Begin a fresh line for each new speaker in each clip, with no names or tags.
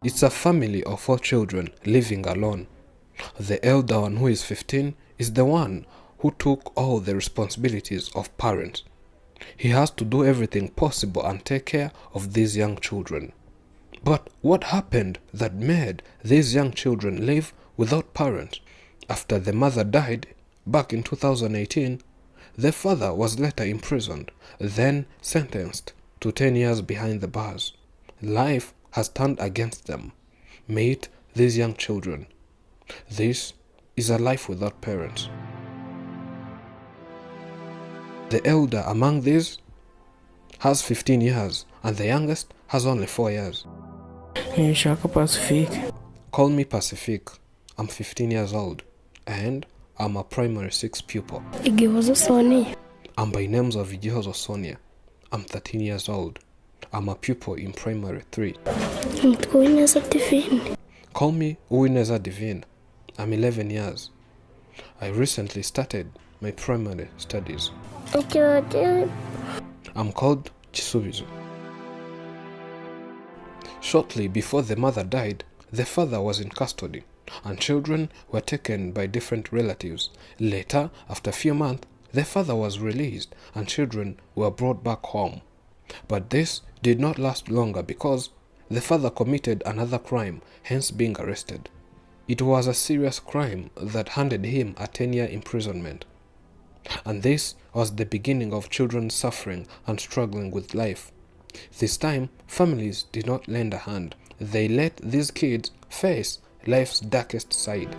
It's a family of 4 children living alone. The elder one, who is 15, is the one who took all the responsibilities of parents. He has to do everything possible and take care of these young children. But what happened that made these young children live without parents? After the mother died back in 2018, the father was later imprisoned, then sentenced to 10 years behind the bars. Life has turned against them. Meet these young children. This is a life without parents. The elder among these has 15 years and the youngest has only 4 years. Call me Pacific. I'm 15 years old and I'm a primary 6 pupil. I'm by names of Igihozo Sonia. I'm 13 years old. I'm a pupil in primary 3. Call me Uwineza Divine. I'm 11 years. I recently started my primary studies. I'm called Chisubizu. Shortly before the mother died, the father was in custody and children were taken by different relatives. Later, after a few months, the father was released and children were brought back home. But this did not last longer because the father committed another crime, hence being arrested. It was a serious crime that handed him a 10-year imprisonment. And this was the beginning of children suffering and struggling with life. This time, families did not lend a hand. They let these kids face life's darkest side.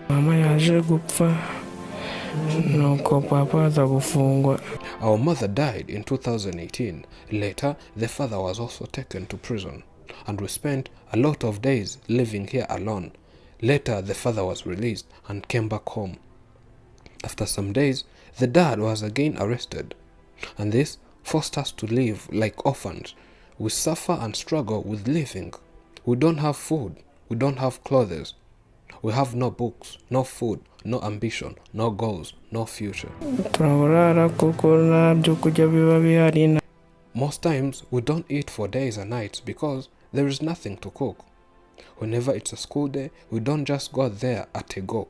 Our mother died in 2018. Later, the father was also taken to prison, and we spent a lot of days living here alone. Later, the father was released and came back home. After some days, the dad was again arrested, and this forced us to live like orphans. We suffer and struggle with living. We don't have food, we don't have clothes. We have no books, no food, no ambition, no goals, no future. Most times, we don't eat for days and nights because there is nothing to cook. Whenever it's a school day, we don't just go there at a go.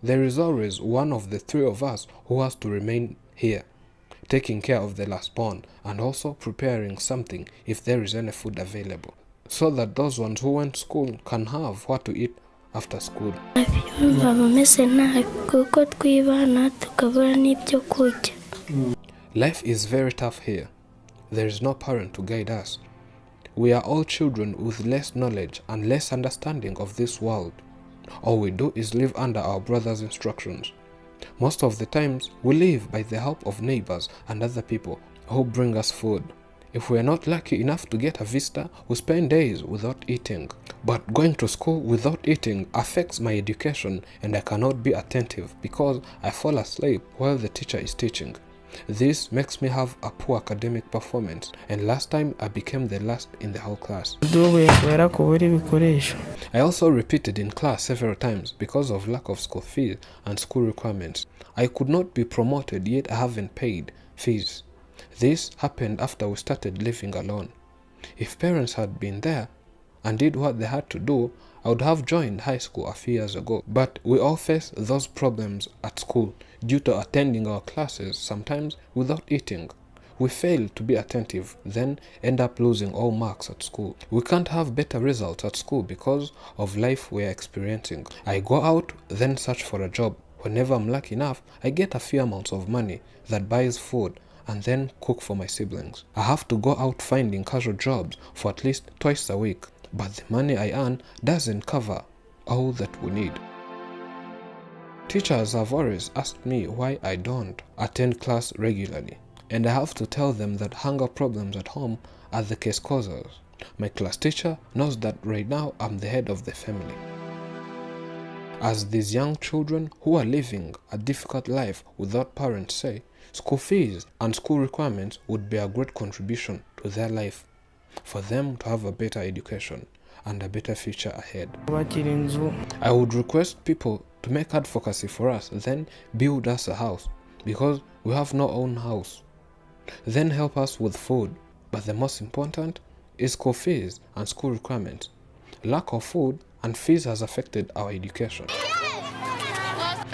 There is always one of the 3 of us who has to remain here, taking care of the last born and also preparing something if there is any food available, so that those ones who went to school can have what to eat after school. Life is very tough here. There is no parent to guide us. We are all children with less knowledge and less understanding of this world. All we do is live under our brother's instructions. Most of the times, we live by the help of neighbors and other people who bring us food. If we are not lucky enough to get a visitor, we spend days without eating. But going to school without eating affects my education and I cannot be attentive because I fall asleep while the teacher is teaching. This makes me have a poor academic performance, and last time I became the last in the whole class. I also repeated in class several times because of lack of school fees and school requirements. I could not be promoted, yet I haven't paid fees. This happened after we started living alone. If parents had been there and did what they had to do, I would have joined high school a few years ago. But we all face those problems at school due to attending our classes sometimes without eating. We fail to be attentive, then end up losing all marks at school. We can't have better results at school because of life we are experiencing. I go out, then search for a job. Whenever I'm lucky enough, I get a few amounts of money that buys food and then cook for my siblings. I have to go out finding casual jobs for at least twice a week, but the money I earn doesn't cover all that we need. Teachers have always asked me why I don't attend class regularly, and I have to tell them that hunger problems at home are the case causers. My class teacher knows that right now I'm the head of the family. As these young children who are living a difficult life without parents say, school fees and school requirements would be a great contribution to their life, for them to have a better education and a better future ahead. I would request people to make advocacy for us, then build us a house, because we have no own house. Then help us with food, but the most important is school fees and school requirements. lack of food, and fees has affected our education.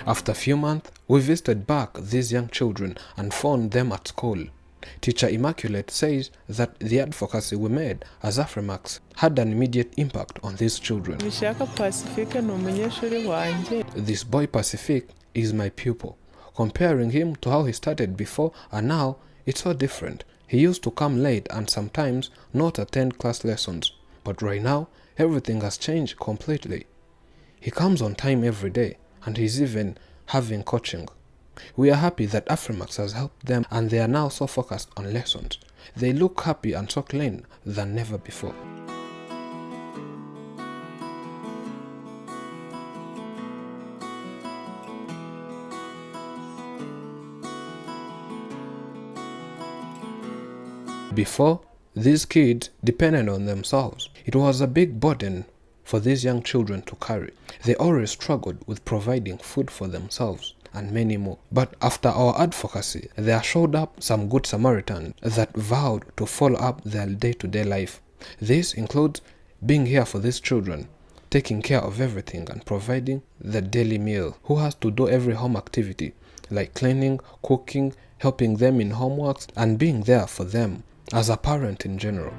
After a few months, we visited back these young children and found them at school. Teacher Immaculate says that the advocacy we made as Afrimax had an immediate impact on these children. This boy Pacific is my pupil. Comparing him to how he started before and now, it's so different. He used to come late and sometimes not attend class lessons. But right now, everything has changed completely. He comes on time every day and he's even having coaching. We are happy that Afrimax has helped them and they are now so focused on lessons. They look happy and so clean than never before. Before, these kids depended on themselves. It was a big burden for these young children to carry. They always struggled with providing food for themselves and many more. But after our advocacy, there showed up some good Samaritans that vowed to follow up their day-to-day life. This includes being here for these children, taking care of everything and providing the daily meal. Who has to do every home activity like cleaning, cooking, helping them in homeworks, and being there for them as a parent in general.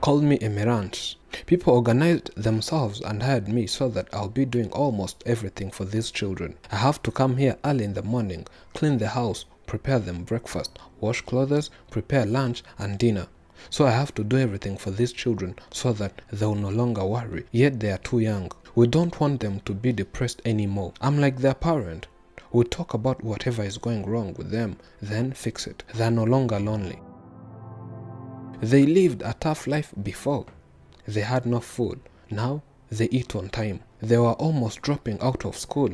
Called me Emirant. People organized themselves and hired me so that I'll be doing almost everything for these children. I have to come here early in the morning, clean the house, prepare them breakfast, wash clothes, prepare lunch and dinner. So I have to do everything for these children so that they'll no longer worry, yet they are too young. We don't want them to be depressed anymore. I'm like their parent. We talk about whatever is going wrong with them, then fix it. They're no longer lonely. They lived a tough life before. They had no food. Now they eat on time. They were almost dropping out of school.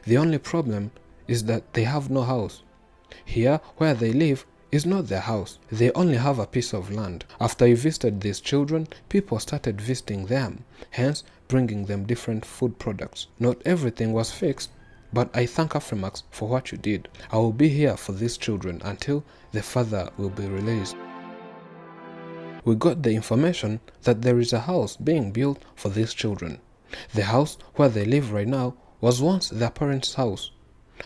The only problem is that they have no house. Here, where they live, is not their house. They only have a piece of land. After you visited these children, people started visiting them, hence bringing them different food products. Not everything was fixed, but I thank Afrimax for what you did. I will be here for these children until the father will be released. We got the information that there is a house being built for these children. The house where they live right now was once their parents' house,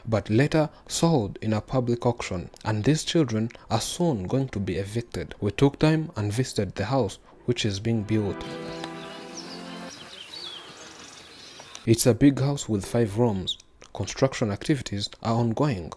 but later sold in a public auction, and these children are soon going to be evicted. We took time and visited the house which is being built. It's a big house with 5 rooms. Construction activities are ongoing.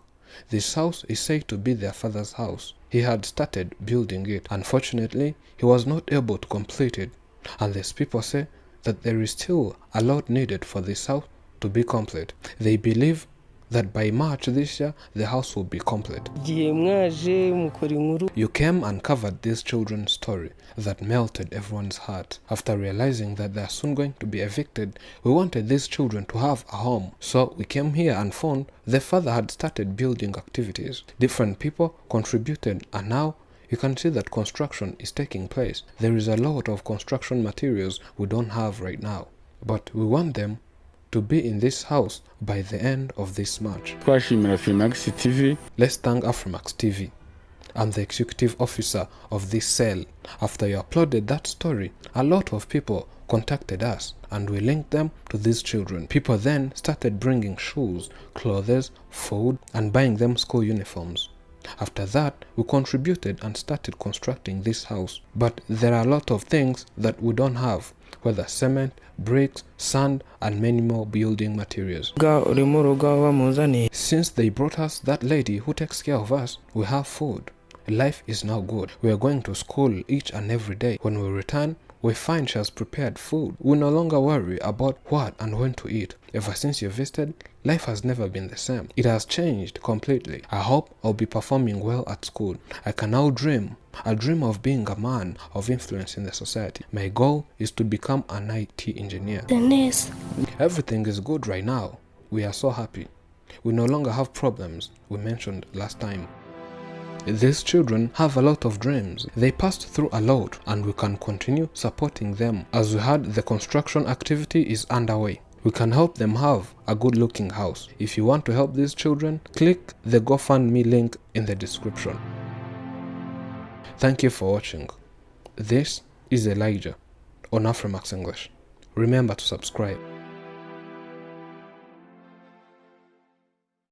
This house is said to be their father's house. He had started building it. Unfortunately, he was not able to complete it, and these people say that there is still a lot needed for this house to be complete. They believe that by March this year, the house will be complete. You came and covered this children's story that melted everyone's heart. After realizing that they are soon going to be evicted, we wanted these children to have a home. So we came here and found the father had started building activities. Different people contributed, and now you can see that construction is taking place. There is a lot of construction materials we don't have right now, but we want them to be in this house by the end of this March. Let's thank Afrimax TV. I'm the executive officer of this cell. After you uploaded that story, a lot of people contacted us and we linked them to these children. People then started bringing shoes, clothes, food, and buying them school uniforms. After that, we contributed and started constructing this house. But there are a lot of things that we don't have, whether cement, bricks, sand, and many more building materials. Since they brought us that lady who takes care of us, we have food. Life is now good. We are going to school each and every day. When we return, we find she has prepared food. We no longer worry about what and when to eat. Ever since you visited, life has never been the same. It has changed completely. I hope I'll be performing well at school. I can now dream. I dream of being a man of influence in the society. My goal is to become an IT engineer. Denise. Everything is good right now. We are so happy. We no longer have problems we mentioned last time. These children have a lot of dreams. They passed through a lot, and we can continue supporting them. As we heard, the construction activity is underway. We can help them have a good looking house. If you want to help these children, click the GoFundMe link in the description. Thank you for watching. This is Elijah on Afrimax English. Remember to subscribe.